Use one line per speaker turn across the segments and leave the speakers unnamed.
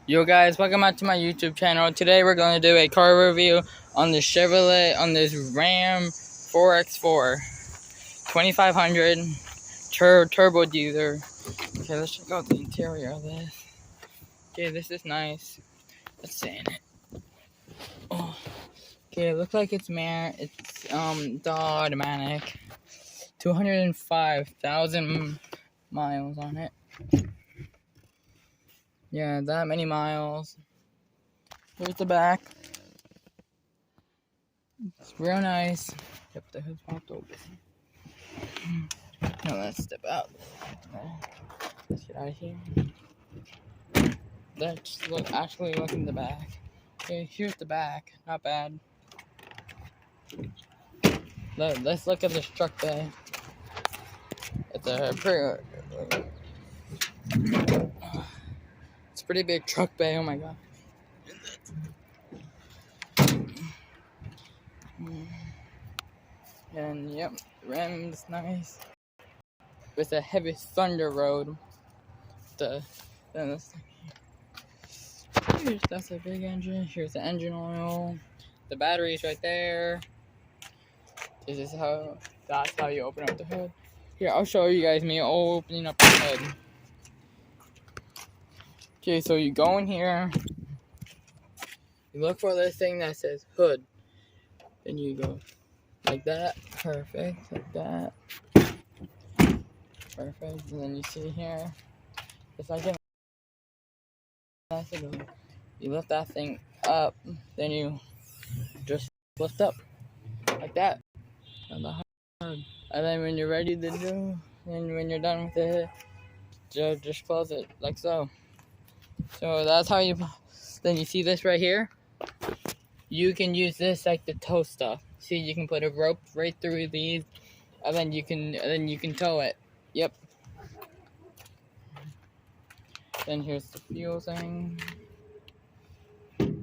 Yo guys, welcome back to my YouTube channel. Today we're going to do a car review on the Chevrolet, on this Ram 4X4 2500 turbo diesel. Okay, let's check out the interior of this. Okay, this is nice. Let's see in it. Oh, okay, it looks like it's the automatic. 205,000 miles on it. Yeah, that many miles. Here's the back. It's real nice. Yep, the hood's popped open. Now let's step out. Let's get out of here. Let's actually look in the back. Okay, here's the back. Not bad. Let's look at this truck bay. It's a pretty big truck bay. Oh my god. And yep, the rim's nice. With a heavy thunder road. That's a big engine. Here's the engine oil. The battery's right there. That's how you open up the hood. Here, I'll show you guys me opening up the hood. Okay, so you go in here. You look for this thing that says hood. Then you go like that. Perfect. Like that. Perfect. And then you see here. It's like you lift that thing up. Then you just lift up. Like that. And then when you're ready to do, and when you're done with it, just close it like so. So that's how you. Then you see this right here. You can use this like to tow stuff. See, you can put a rope right through these, and then you can tow it. Yep. Then here's the fuel thing. Yeah,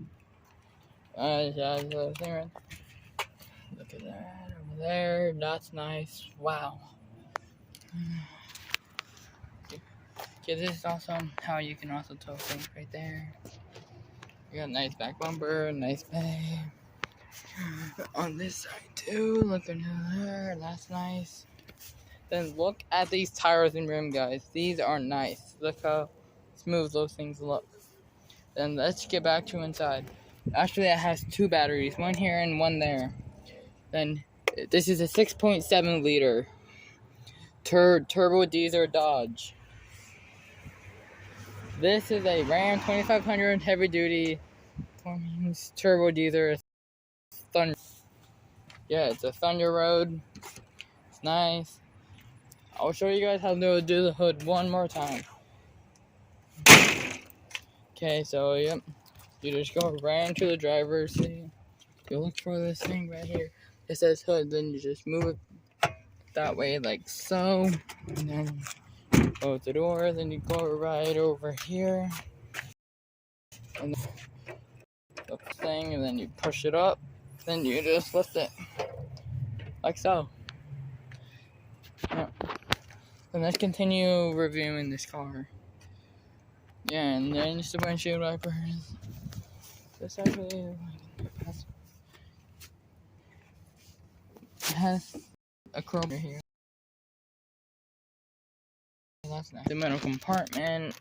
the thing right. Look at that over there. That's nice. Wow. Okay, this is also how you can also tow things right there. You got a nice back bumper, nice bay. On this side too, looking there, that's nice. Then look at these tires and rim, guys. These are nice. Look how smooth those things look. Then let's get back to inside. Actually, it has two batteries, one here and one there. Then this is a 6.7 liter turbo diesel Dodge. This is a Ram 2500 heavy duty Cummins turbo diesel Thunder. Yeah, it's a Thunder Road. It's nice. I'll show you guys how to do the hood one more time. Okay, so yep, you just go right into the driver's seat. You look for this thing right here. It says hood. Then you just move it that way, like so, and then close the door. Then you go right over here, and then the thing, and then you push it up. Then you just lift it, like so. Yep. And let's continue reviewing this car. Yeah, and then just the windshield wipers. This actually has a chrome here. That's nice. The middle compartment.